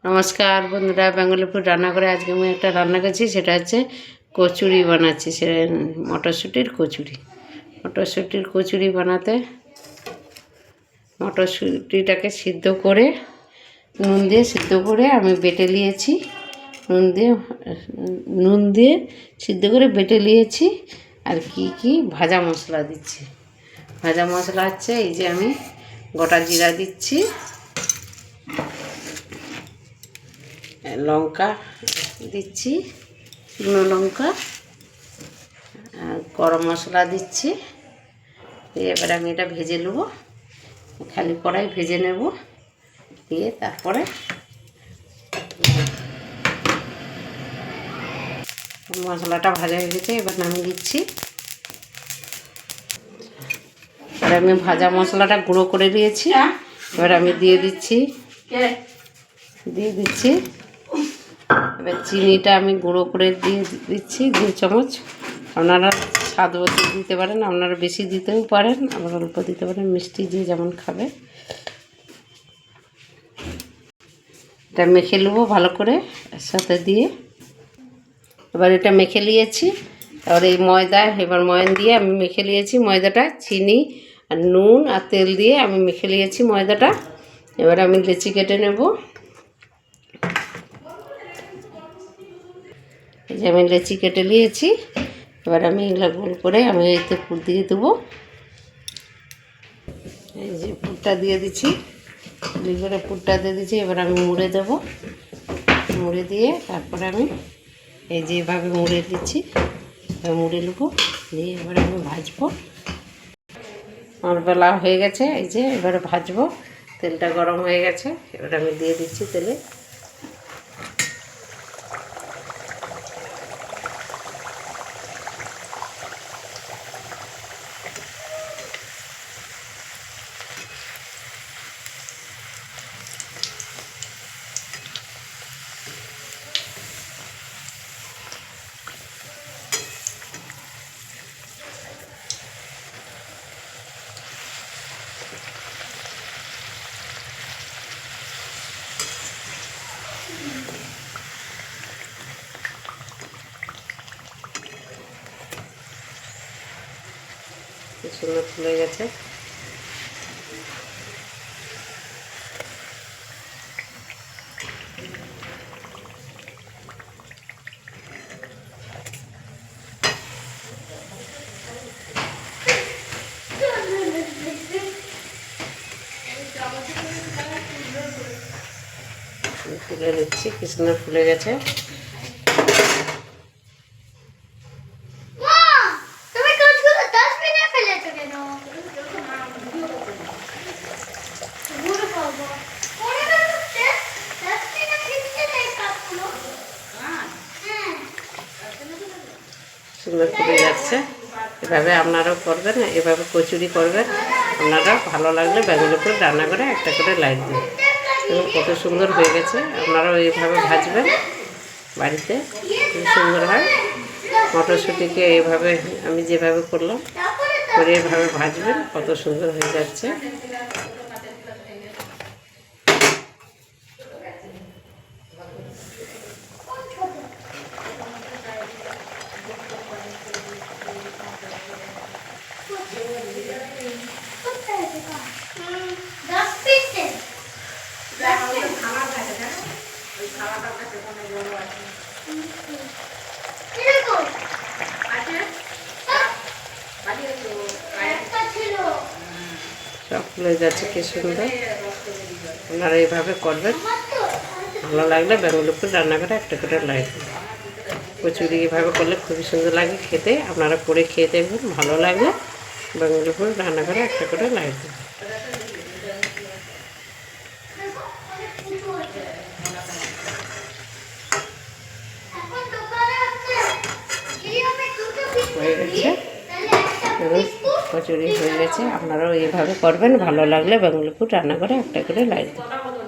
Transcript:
নমস্কার বন্ধুরা, Bengali food রান্না করে আজকে আমি একটা রান্না করছি। সেটা হচ্ছে কচুরি বানাচ্ছি। সে মটরশুঁটির কচুরি। মটরশুঁটির কচুরি বানাতে মটরশুঁটিটাকে সিদ্ধ করে নুন দিয়ে সিদ্ধ করে আমি বেটে নিয়েছি। নুন দিয়ে সিদ্ধ করে বেটে নিয়েছি। আর কি ভাজা মশলা দিচ্ছি। ভাজা মশলা হচ্ছে এই যে আমি গোটা জিরা দিচ্ছি, লঙ্কা দিচ্ছি, শুকনো লঙ্কা, গরম মশলা দিচ্ছি। এবার আমি এটা ভেজে নেব, খালি কড়াই ভেজে নেব। দিয়ে তারপরে মশলাটা ভাজা হয়ে গেছে, এবার নামিয়ে দিচ্ছি। এবার আমি ভাজা মশলাটা গুঁড়ো করে দিয়েছি। এবার আমি দিয়ে দিচ্ছি। এবার চিনিটা আমি গুঁড়ো করে দিয়ে দিচ্ছি 2 চামচ। আপনারা স্বাদ মতো দিতে পারেন, আপনারা বেশি দিতেও পারেন, আবার অল্প দিতে পারেন, মিষ্টি যে যেমন খাবে। এটা মেখে নেবো ভালো করে এর সাথে দিয়ে। এবার এটা মেখে নিয়েছি। এবার এই ময়দান দিয়ে আমি মেখে নিয়েছি। ময়দাটা চিনি আর নুন আর তেল দিয়ে আমি মেখে নিয়েছি ময়দাটা। এবার আমি লেচি কেটে নেব। এই যে আমি লেচি কেটে নিয়েছি। এবার আমি এগুলো গোল করে আমি এতে পুর দিয়ে দেবো। এই যে পুরটা দিয়ে দিচ্ছি, করে পুরটা দিয়ে দিচ্ছি। এবার আমি মুড়ে দেবো। মুড়ে দিয়ে তারপরে আমি এই যেভাবে মুড়ে দিচ্ছি, মুড়ে নেবো। দিয়ে এবার আমি ভাজবো। আমার বেলা হয়ে গেছে, এই যে এবারে ভাজবো। তেলটা গরম হয়ে গেছে, এবার আমি দিয়ে দিচ্ছি তেলে। সুন্দর ফুলে গেছে। তুলে নিচ্ছি, কি সুন্দর ফুলে গেছে। সুন্দর ফুলে যাচ্ছে। এভাবে আপনারাও করবেন, এভাবে কচুরি করবেন। আপনারা ভালো লাগলে বেঙ্গলি ফুড রান্না করে একটা করে লাইক দেবেন। এবং কত সুন্দর হয়ে গেছে। আপনারাও এইভাবে ভাজবেন বাড়িতে, খুব সুন্দর হয়। মটরশুঁটিকে এইভাবে আমি যেভাবে করলাম করে এভাবে ভাজবেন, কত সুন্দর হয়ে যাচ্ছে। সব ফুলে যাচ্ছে, কি সুন্দর। আপনারা এইভাবে করবেন। ভালো লাগলে বেঙ্গলি ফুড রান্না করে একটা করে লাইক দেবেন। কচুরি এভাবে করলে খুবই সুন্দর লাগে খেতে। আপনারা করে খেয়ে দেখবেন, ভালো লাগলে বেঙ্গলি ফুড রান্না করে একটা করে লাইক দেবেন। হয়ে গেছে, কচুরি হয়ে গেছে। আপনারাও এইভাবে করবেন, ভালো লাগলে বেঙ্গলি ফুড রান্না করে একটা করে লাইক দেবেন।